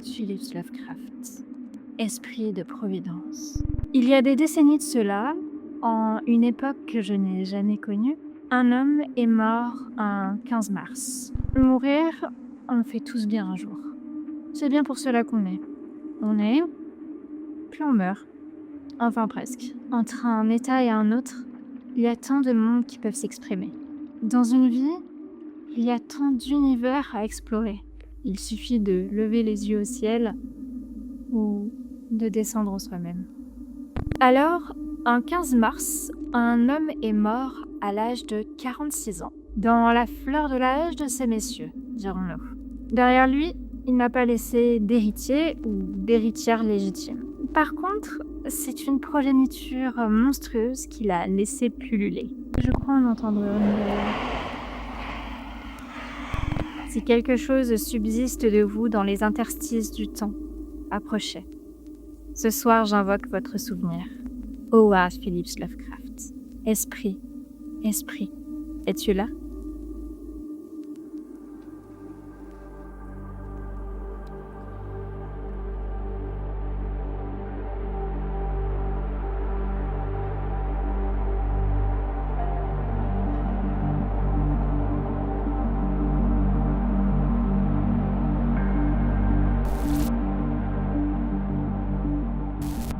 Phillips Lovecraft, esprit de providence. Il y a des décennies de cela, en une époque que je n'ai jamais connue, un homme est mort un 15 mars. Mourir, on le fait tous bien un jour. C'est bien pour cela qu'on est. On est, puis on meurt. Enfin presque. Entre un état et un autre, il y a tant de mondes qui peuvent s'exprimer. Dans une vie, il y a tant d'univers à explorer. Il suffit de lever les yeux au ciel ou de descendre en soi-même. Alors, un 15 mars, un homme est mort à l'âge de 46 ans, dans la fleur de l'âge de ces messieurs, dirons-nous. Derrière lui, il n'a pas laissé d'héritier ou d'héritière légitime. Par contre, c'est une progéniture monstrueuse qu'il a laissé pulluler. Je crois en entendre une. Si quelque chose subsiste de vous dans les interstices du temps, approchez. Ce soir, j'invoque votre souvenir. Howard Phillips Lovecraft. Esprit, esprit, es-tu là?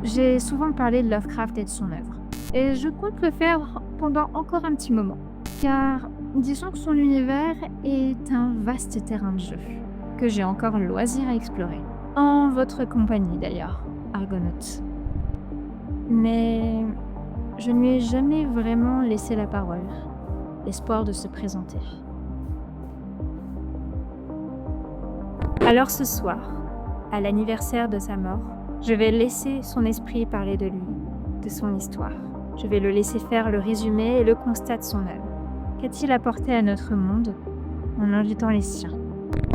J'ai souvent parlé de Lovecraft et de son œuvre, et je compte le faire pendant encore un petit moment, car disons que son univers est un vaste terrain de jeu, que j'ai encore le loisir à explorer. En votre compagnie d'ailleurs, Argonautes. Mais je ne lui ai jamais vraiment laissé la parole, l'espoir de se présenter. Alors ce soir, à l'anniversaire de sa mort, je vais laisser son esprit parler de lui, de son histoire. Je vais le laisser faire le résumé et le constat de son œuvre. Qu'a-t-il apporté à notre monde en invitant les siens?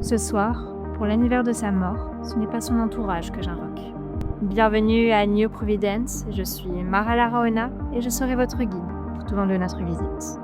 Ce soir, pour l'anniversaire de sa mort, ce n'est pas son entourage que j'invoque. Bienvenue à New Providence, je suis Mara Laraona et je serai votre guide tout au long de notre visite.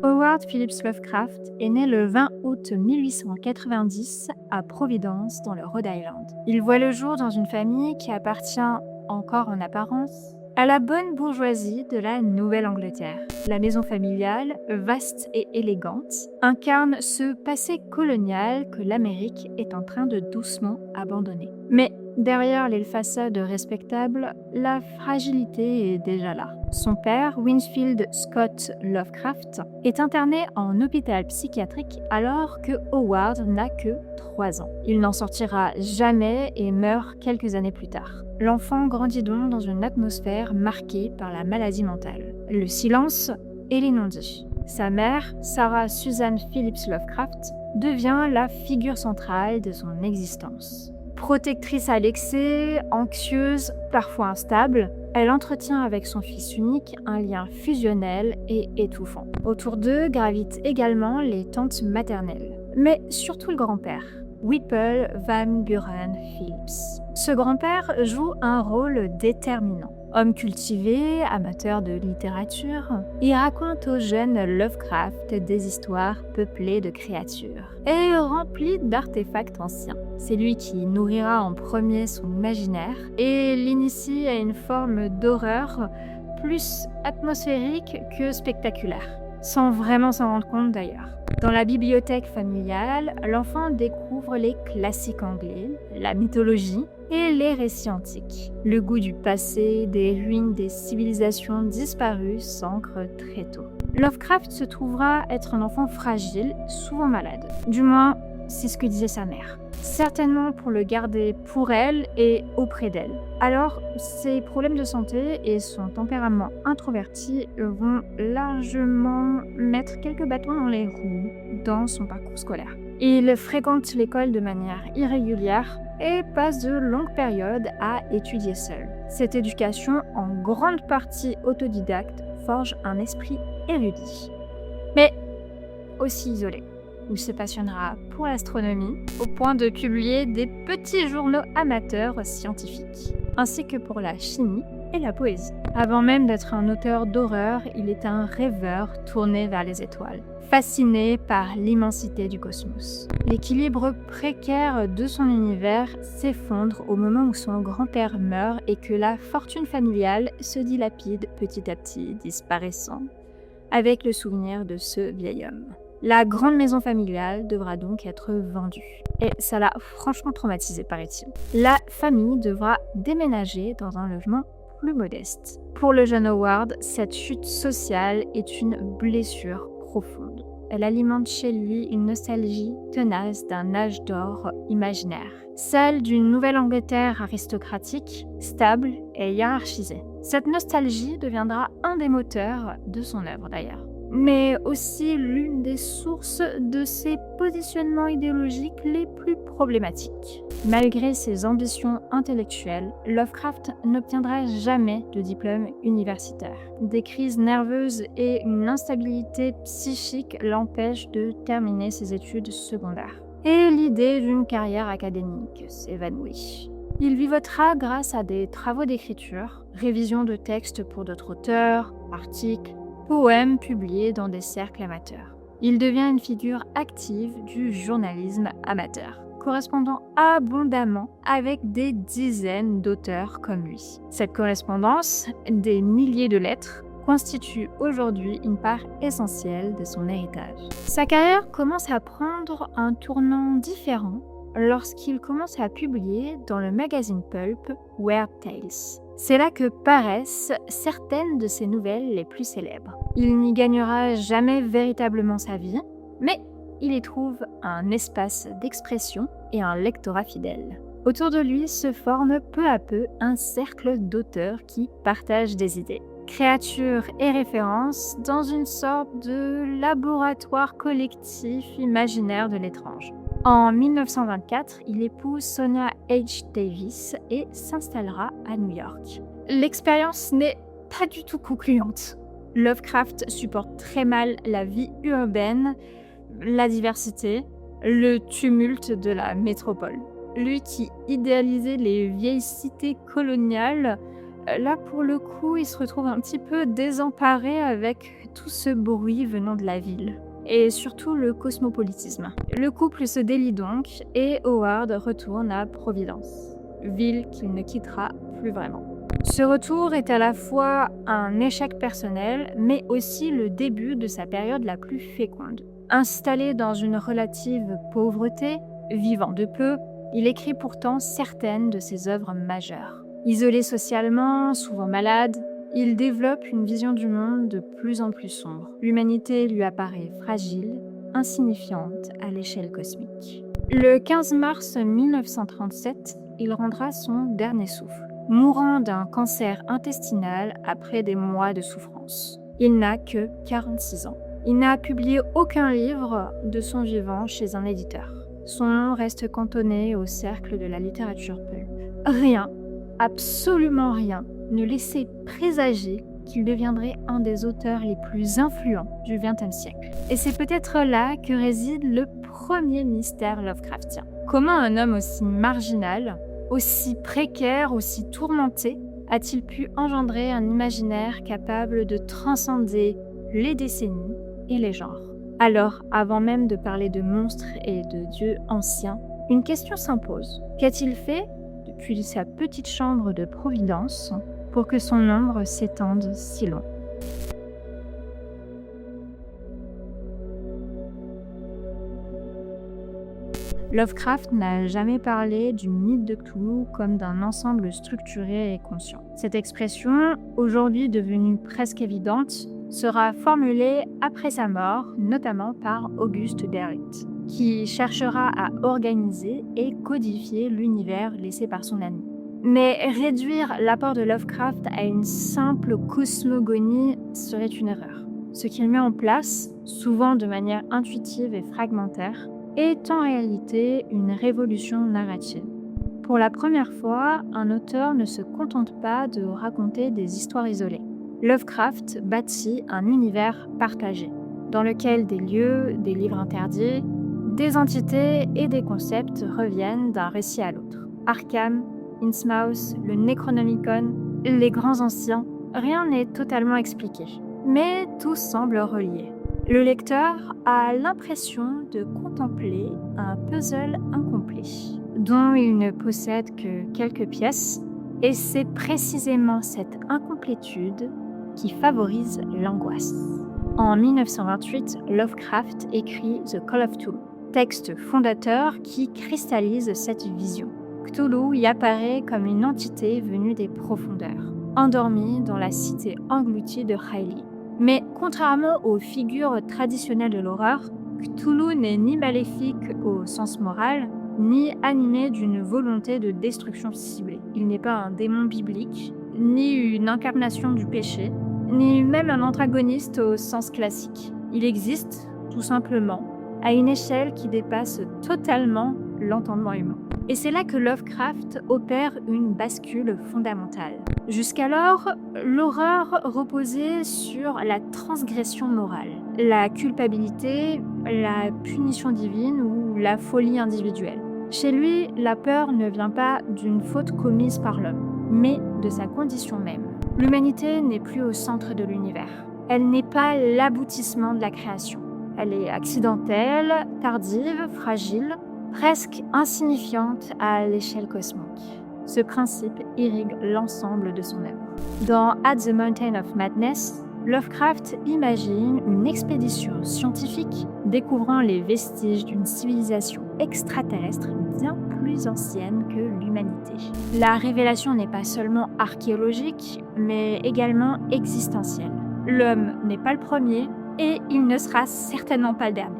Howard Phillips Lovecraft est né le 20 août 1890 à Providence, dans le Rhode Island. Il voit le jour dans une famille qui appartient, encore en apparence, à la bonne bourgeoisie de la Nouvelle-Angleterre. La maison familiale, vaste et élégante, incarne ce passé colonial que l'Amérique est en train de doucement abandonner. Mais derrière les façades respectables, la fragilité est déjà là. Son père, Winfield Scott Lovecraft, est interné en hôpital psychiatrique alors que Howard n'a que 3 ans. Il n'en sortira jamais et meurt quelques années plus tard. L'enfant grandit donc dans une atmosphère marquée par la maladie mentale, le silence et les non-dits. Sa mère, Sarah Susan Phillips Lovecraft, devient la figure centrale de son existence. Protectrice à l'excès, anxieuse, parfois instable, elle entretient avec son fils unique un lien fusionnel et étouffant. Autour d'eux gravitent également les tantes maternelles, mais surtout le grand-père, Whipple Van Buren Phillips. Ce grand-père joue un rôle déterminant. Homme cultivé, amateur de littérature, il raconte aux jeunes Lovecraft des histoires peuplées de créatures et remplies d'artefacts anciens. C'est lui qui nourrira en premier son imaginaire et l'initie à une forme d'horreur plus atmosphérique que spectaculaire, sans vraiment s'en rendre compte d'ailleurs. Dans la bibliothèque familiale, l'enfant découvre les classiques anglais, la mythologie et les récits antiques. Le goût du passé, des ruines des civilisations disparues s'ancre très tôt. Lovecraft se trouvera être un enfant fragile, souvent malade. Du moins, c'est ce que disait sa mère. Certainement pour le garder pour elle et auprès d'elle. Alors, ses problèmes de santé et son tempérament introverti vont largement mettre quelques bâtons dans les roues dans son parcours scolaire. Il fréquente l'école de manière irrégulière et passe de longues périodes à étudier seul. Cette éducation, en grande partie autodidacte, forge un esprit érudit, mais aussi isolé. où il se passionnera pour l'astronomie, au point de publier des petits journaux amateurs scientifiques, ainsi que pour la chimie et la poésie. Avant même d'être un auteur d'horreur, il est un rêveur tourné vers les étoiles, fasciné par l'immensité du cosmos. L'équilibre précaire de son univers s'effondre au moment où son grand-père meurt et que la fortune familiale se dilapide petit à petit, disparaissant, avec le souvenir de ce vieil homme. La grande maison familiale devra donc être vendue. Et ça l'a franchement traumatisé, paraît-il. La famille devra déménager dans un logement plus modeste. Pour le jeune Howard, cette chute sociale est une blessure profonde. Elle alimente chez lui une nostalgie tenace d'un âge d'or imaginaire, celle d'une Nouvelle-Angleterre aristocratique, stable et hiérarchisée. Cette nostalgie deviendra un des moteurs de son œuvre d'ailleurs, mais aussi l'une des sources de ses positionnements idéologiques les plus problématiques. Malgré ses ambitions intellectuelles, Lovecraft n'obtiendra jamais de diplôme universitaire. Des crises nerveuses et une instabilité psychique l'empêchent de terminer ses études secondaires. Et l'idée d'une carrière académique s'évanouit. Il vivotera grâce à des travaux d'écriture, révision de textes pour d'autres auteurs, articles, poèmes publiés dans des cercles amateurs. Il devient une figure active du journalisme amateur, correspondant abondamment avec des dizaines d'auteurs comme lui. Cette correspondance, des milliers de lettres, constitue aujourd'hui une part essentielle de son héritage. Sa carrière commence à prendre un tournant différent lorsqu'il commence à publier dans le magazine pulp Weird Tales. C'est là que paraissent certaines de ses nouvelles les plus célèbres. Il n'y gagnera jamais véritablement sa vie, mais il y trouve un espace d'expression et un lectorat fidèle. Autour de lui se forme peu à peu un cercle d'auteurs qui partagent des idées, créatures et références dans une sorte de laboratoire collectif imaginaire de l'étrange. En 1924, il épouse Sonia H. Davis et s'installera à New York. L'expérience n'est pas du tout concluante. Lovecraft supporte très mal la vie urbaine, la diversité, le tumulte de la métropole. Lui qui idéalisait les vieilles cités coloniales, là pour le coup, il se retrouve un petit peu désemparé avec tout ce bruit venant de la ville. Et surtout le cosmopolitisme. Le couple se délie donc et Howard retourne à Providence, ville qu'il ne quittera plus vraiment. Ce retour est à la fois un échec personnel, mais aussi le début de sa période la plus féconde. Installé dans une relative pauvreté, vivant de peu, il écrit pourtant certaines de ses œuvres majeures. Isolé socialement, souvent malade, il développe une vision du monde de plus en plus sombre. L'humanité lui apparaît fragile, insignifiante à l'échelle cosmique. Le 15 mars 1937, il rendra son dernier souffle, mourant d'un cancer intestinal après des mois de souffrance. Il n'a que 46 ans. Il n'a publié aucun livre de son vivant chez un éditeur. Son nom reste cantonné au cercle de la littérature pulp. Rien, absolument rien, ne laissait présager qu'il deviendrait un des auteurs les plus influents du XXe siècle. Et c'est peut-être là que réside le premier mystère Lovecraftien. Comment un homme aussi marginal, aussi précaire, aussi tourmenté, a-t-il pu engendrer un imaginaire capable de transcender les décennies et les genres? Alors, avant même de parler de monstres et de dieux anciens, une question s'impose. Qu'a-t-il fait depuis sa petite chambre de Providence pour que son ombre s'étende si loin? Lovecraft n'a jamais parlé du mythe de Cthulhu comme d'un ensemble structuré et conscient. Cette expression, aujourd'hui devenue presque évidente, sera formulée après sa mort, notamment par August Derleth, qui cherchera à organiser et codifier l'univers laissé par son ami. Mais réduire l'apport de Lovecraft à une simple cosmogonie serait une erreur. Ce qu'il met en place, souvent de manière intuitive et fragmentaire, est en réalité une révolution narrative. Pour la première fois, un auteur ne se contente pas de raconter des histoires isolées. Lovecraft bâtit un univers partagé, dans lequel des lieux, des livres interdits, Des entités et des concepts reviennent d'un récit à l'autre. Arkham, Innsmouth, le Necronomicon, les grands anciens, rien n'est totalement expliqué. Mais tout semble relié. Le lecteur a l'impression de contempler un puzzle incomplet, dont il ne possède que quelques pièces, et c'est précisément cette incomplétude qui favorise l'angoisse. En 1928, Lovecraft écrit The Call of Cthulhu, texte fondateur qui cristallise cette vision. Cthulhu y apparaît comme une entité venue des profondeurs, endormie dans la cité engloutie de Hylia. Mais contrairement aux figures traditionnelles de l'horreur, Cthulhu n'est ni maléfique au sens moral, ni animé d'une volonté de destruction ciblée. Il n'est pas un démon biblique, ni une incarnation du péché, ni même un antagoniste au sens classique. Il existe, tout simplement, à une échelle qui dépasse totalement l'entendement humain. Et c'est là que Lovecraft opère une bascule fondamentale. Jusqu'alors, l'horreur reposait sur la transgression morale, la culpabilité, la punition divine ou la folie individuelle. Chez lui, la peur ne vient pas d'une faute commise par l'homme, mais de sa condition même. L'humanité n'est plus au centre de l'univers. Elle n'est pas l'aboutissement de la création. Elle est accidentelle, tardive, fragile, presque insignifiante à l'échelle cosmique. Ce principe irrigue l'ensemble de son œuvre. Dans At the Mountain of Madness, Lovecraft imagine une expédition scientifique découvrant les vestiges d'une civilisation extraterrestre bien plus ancienne que l'humanité. La révélation n'est pas seulement archéologique, mais également existentielle. L'homme n'est pas le premier et il ne sera certainement pas le dernier.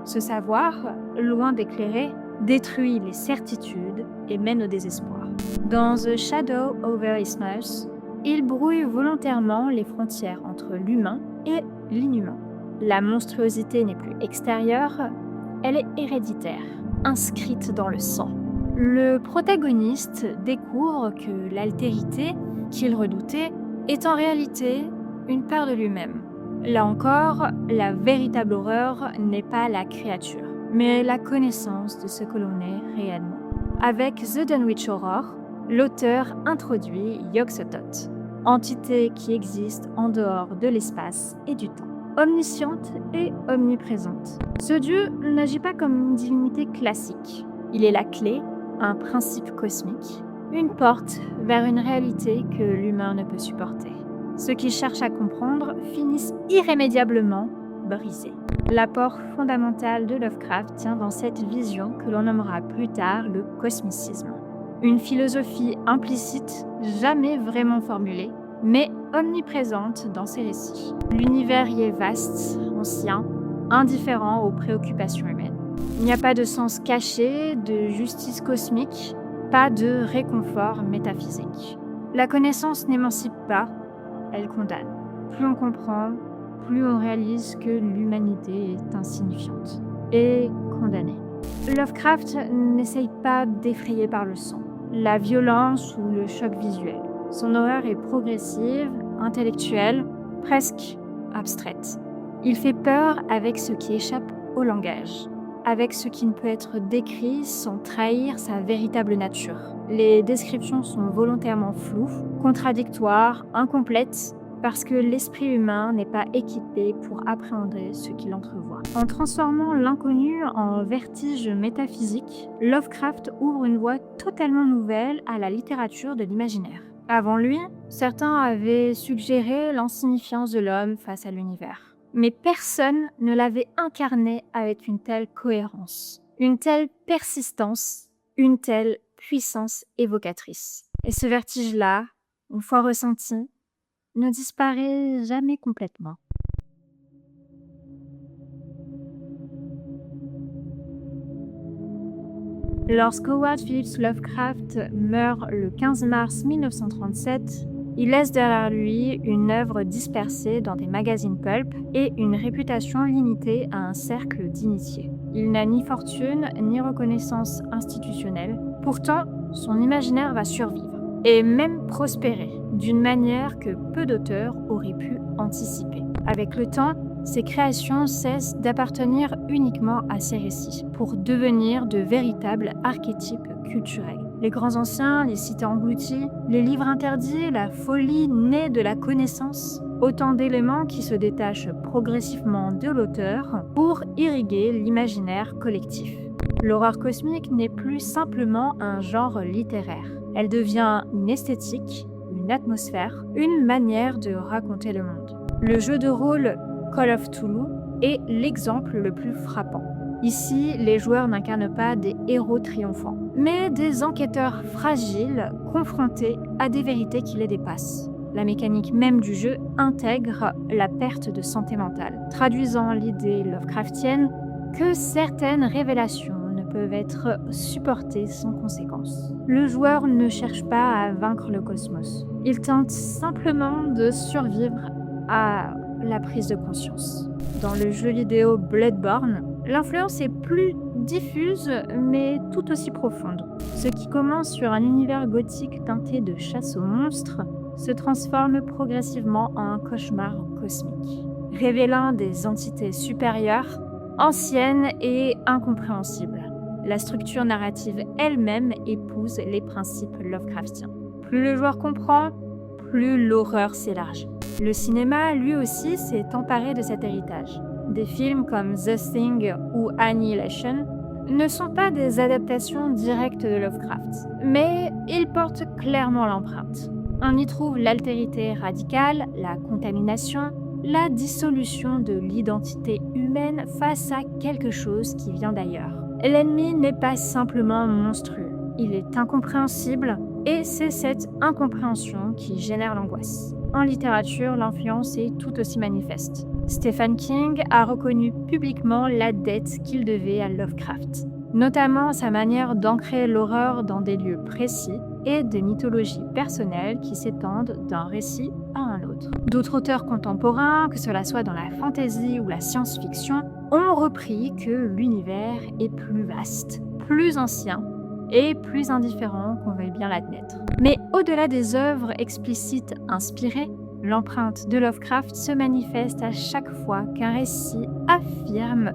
Ce savoir, loin d'éclairer, détruit les certitudes et mène au désespoir. Dans The Shadow over Innsmouth, il brouille volontairement les frontières entre l'humain et l'inhumain. La monstruosité n'est plus extérieure, elle est héréditaire, inscrite dans le sang. Le protagoniste découvre que l'altérité qu'il redoutait est en réalité une part de lui-même. Là encore, la véritable horreur n'est pas la créature, mais la connaissance de ce que l'on est réellement. Avec The Dunwich Horror, l'auteur introduit Yog-Sothoth, entité qui existe en dehors de l'espace et du temps, omnisciente et omniprésente. Ce dieu n'agit pas comme une divinité classique. Il est la clé, un principe cosmique, une porte vers une réalité que l'humain ne peut supporter. Ceux qui cherchent à comprendre finissent irrémédiablement brisés. L'apport fondamental de Lovecraft tient dans cette vision que l'on nommera plus tard le cosmicisme. Une philosophie implicite, jamais vraiment formulée, mais omniprésente dans ses récits. L'univers y est vaste, ancien, indifférent aux préoccupations humaines. Il n'y a pas de sens caché, de justice cosmique, pas de réconfort métaphysique. La connaissance n'émancipe pas, elle condamne. Plus on comprend, plus on réalise que l'humanité est insignifiante et condamnée. Lovecraft n'essaye pas d'effrayer par le sang, la violence ou le choc visuel. Son horreur est progressive, intellectuelle, presque abstraite. Il fait peur avec ce qui échappe au langage, avec ce qui ne peut être décrit sans trahir sa véritable nature. Les descriptions sont volontairement floues, contradictoires, incomplètes, parce que l'esprit humain n'est pas équipé pour appréhender ce qu'il entrevoit. En transformant l'inconnu en vertige métaphysique, Lovecraft ouvre une voie totalement nouvelle à la littérature de l'imaginaire. Avant lui, certains avaient suggéré l'insignifiance de l'homme face à l'univers. Mais personne ne l'avait incarné avec une telle cohérence, une telle persistance, une telle puissance évocatrice. Et ce vertige-là, une fois ressenti, ne disparaît jamais complètement. Lorsque Howard Phillips Lovecraft meurt le 15 mars 1937, il laisse derrière lui une œuvre dispersée dans des magazines pulp et une réputation limitée à un cercle d'initiés. Il n'a ni fortune ni reconnaissance institutionnelle. Pourtant, son imaginaire va survivre et même prospérer d'une manière que peu d'auteurs auraient pu anticiper. Avec le temps, Ses créations cessent d'appartenir uniquement à ses récits pour devenir de véritables archétypes culturels. Les grands anciens, les cités englouties, les livres interdits, la folie née de la connaissance, autant d'éléments qui se détachent progressivement de l'auteur pour irriguer l'imaginaire collectif. L'horreur cosmique n'est plus simplement un genre littéraire. Elle devient une esthétique, une atmosphère, une manière de raconter le monde. Le jeu de rôle Call of Cthulhu est l'exemple le plus frappant. Ici, les joueurs n'incarnent pas des héros triomphants, mais des enquêteurs fragiles confrontés à des vérités qui les dépassent. La mécanique même du jeu intègre la perte de santé mentale, traduisant l'idée Lovecraftienne que certaines révélations ne peuvent être supportées sans conséquence. Le joueur ne cherche pas à vaincre le cosmos. Il tente simplement de survivre à la prise de conscience. Dans le jeu vidéo Bloodborne, l'influence est plus diffuse mais tout aussi profonde. Ce qui commence sur un univers gothique teinté de chasse aux monstres se transforme progressivement en un cauchemar cosmique, révélant des entités supérieures, anciennes et incompréhensibles. La structure narrative elle-même épouse les principes Lovecraftiens. Plus le joueur comprend, plus l'horreur s'élargit. Le cinéma, lui aussi, s'est emparé de cet héritage. Des films comme The Thing ou Annihilation ne sont pas des adaptations directes de Lovecraft, mais ils portent clairement l'empreinte. On y trouve l'altérité radicale, la contamination, la dissolution de l'identité humaine face à quelque chose qui vient d'ailleurs. L'ennemi n'est pas simplement monstrueux, il est incompréhensible et c'est cette incompréhension qui génère l'angoisse. En littérature, l'influence est tout aussi manifeste. Stephen King a reconnu publiquement la dette qu'il devait à Lovecraft, notamment sa manière d'ancrer l'horreur dans des lieux précis et des mythologies personnelles qui s'étendent d'un récit à un autre. D'autres auteurs contemporains, que cela soit dans la fantasy ou la science-fiction, ont repris que l'univers est plus vaste, plus ancien et plus indifférent qu'on veuille bien l'admettre. Mais au-delà des œuvres explicites inspirées, l'empreinte de Lovecraft se manifeste à chaque fois qu'un récit affirme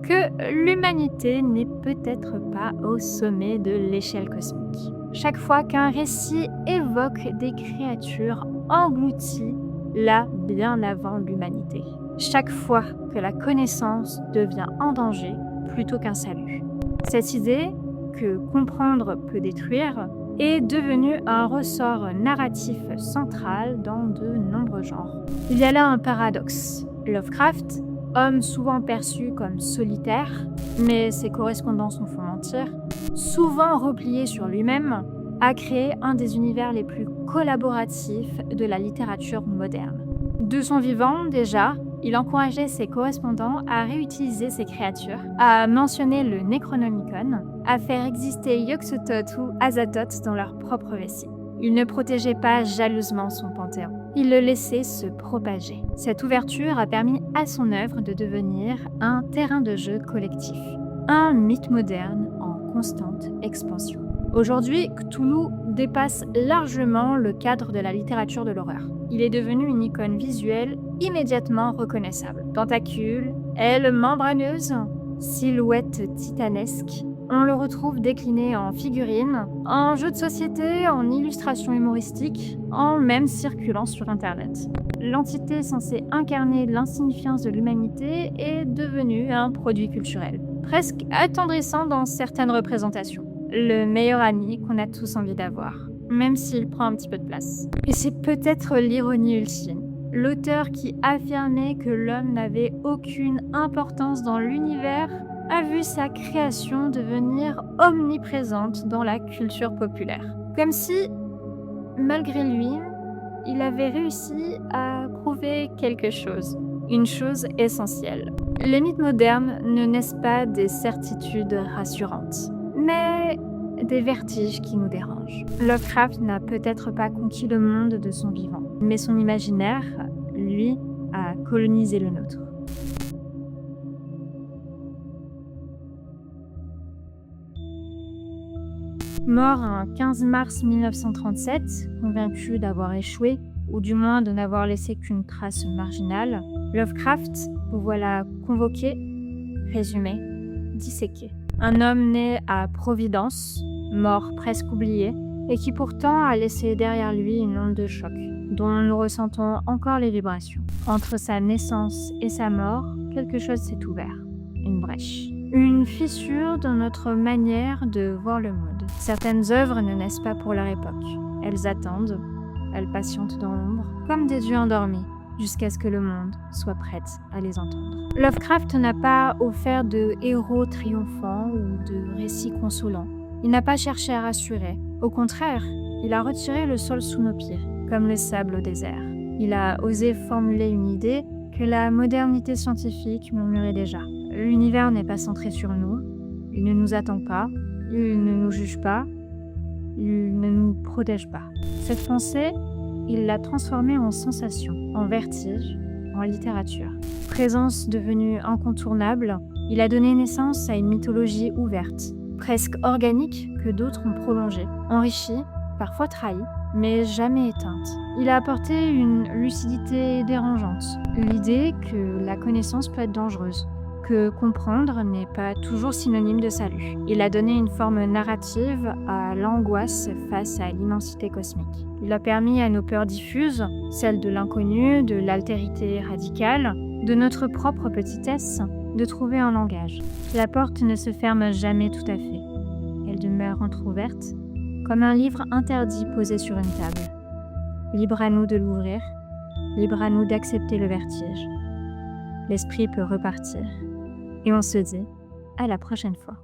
que l'humanité n'est peut-être pas au sommet de l'échelle cosmique. Chaque fois qu'un récit évoque des créatures englouties là bien avant l'humanité. Chaque fois que la connaissance devient un danger plutôt qu'un salut. Cette idée que comprendre peut détruire est devenue un ressort narratif central dans de nombreux genres. Il y a là un paradoxe. Lovecraft, homme souvent perçu comme solitaire, mais ses correspondances nous font mentir, souvent replié sur lui-même, a créé un des univers les plus collaboratifs de la littérature moderne. De son vivant, déjà, il encourageait ses correspondants à réutiliser ces créatures, à mentionner le Necronomicon, à faire exister Yog-Sothoth ou Azathoth dans leur propre récit. Il ne protégeait pas jalousement son panthéon. Il le laissait se propager. Cette ouverture a permis à son œuvre de devenir un terrain de jeu collectif, un mythe moderne en constante expansion. Aujourd'hui, Cthulhu dépasse largement le cadre de la littérature de l'horreur. Il est devenu une icône visuelle immédiatement reconnaissable. Tentacules, ailes membraneuses, silhouette titanesque. On le retrouve décliné en figurines, en jeux de société, en illustrations humoristiques, en même circulant sur Internet. L'entité censée incarner l'insignifiance de l'humanité est devenue un produit culturel, presque attendrissant dans certaines représentations. Le meilleur ami qu'on a tous envie d'avoir, même s'il prend un petit peu de place. Et c'est peut-être l'ironie ultime. L'auteur qui affirmait que l'homme n'avait aucune importance dans l'univers a vu sa création devenir omniprésente dans la culture populaire. Comme si, malgré lui, il avait réussi à prouver quelque chose, une chose essentielle. Les mythes modernes ne naissent pas des certitudes rassurantes, mais des vertiges qui nous dérangent. Lovecraft n'a peut-être pas conquis le monde de son vivant, mais son imaginaire, lui, a colonisé le nôtre. Mort un 15 mars 1937, convaincu d'avoir échoué, ou du moins de n'avoir laissé qu'une trace marginale, Lovecraft vous voilà convoqué, résumé, disséqué. Un homme né à Providence, mort presque oublié, et qui pourtant a laissé derrière lui une onde de choc, dont nous ressentons encore les vibrations. Entre sa naissance et sa mort, quelque chose s'est ouvert, une brèche. Une fissure dans notre manière de voir le monde. Certaines œuvres ne naissent pas pour leur époque. Elles attendent, elles patientent dans l'ombre, comme des yeux endormis, jusqu'à ce que le monde soit prêt à les entendre. Lovecraft n'a pas offert de héros triomphants ou de récits consolants. Il n'a pas cherché à rassurer. Au contraire, il a retiré le sol sous nos pieds, comme le sable au désert. Il a osé formuler une idée que la modernité scientifique murmurait déjà. L'univers n'est pas centré sur nous, il ne nous attend pas, il ne nous juge pas, il ne nous protège pas. Cette pensée, il l'a transformée en sensation, en vertige, en littérature. Présence devenue incontournable, il a donné naissance à une mythologie ouverte, presque organique que d'autres ont prolongée, enrichie, parfois trahie, mais jamais éteinte. Il a apporté une lucidité dérangeante, l'idée que la connaissance peut être dangereuse, que comprendre n'est pas toujours synonyme de salut. Il a donné une forme narrative à l'angoisse face à l'immensité cosmique. Il a permis à nos peurs diffuses, celles de l'inconnu, de l'altérité radicale, de notre propre petitesse, de trouver un langage. La porte ne se ferme jamais tout à fait. Elle demeure entrouverte, comme un livre interdit posé sur une table. Libre à nous de l'ouvrir, libre à nous d'accepter le vertige. L'esprit peut repartir. Et on se dit à la prochaine fois.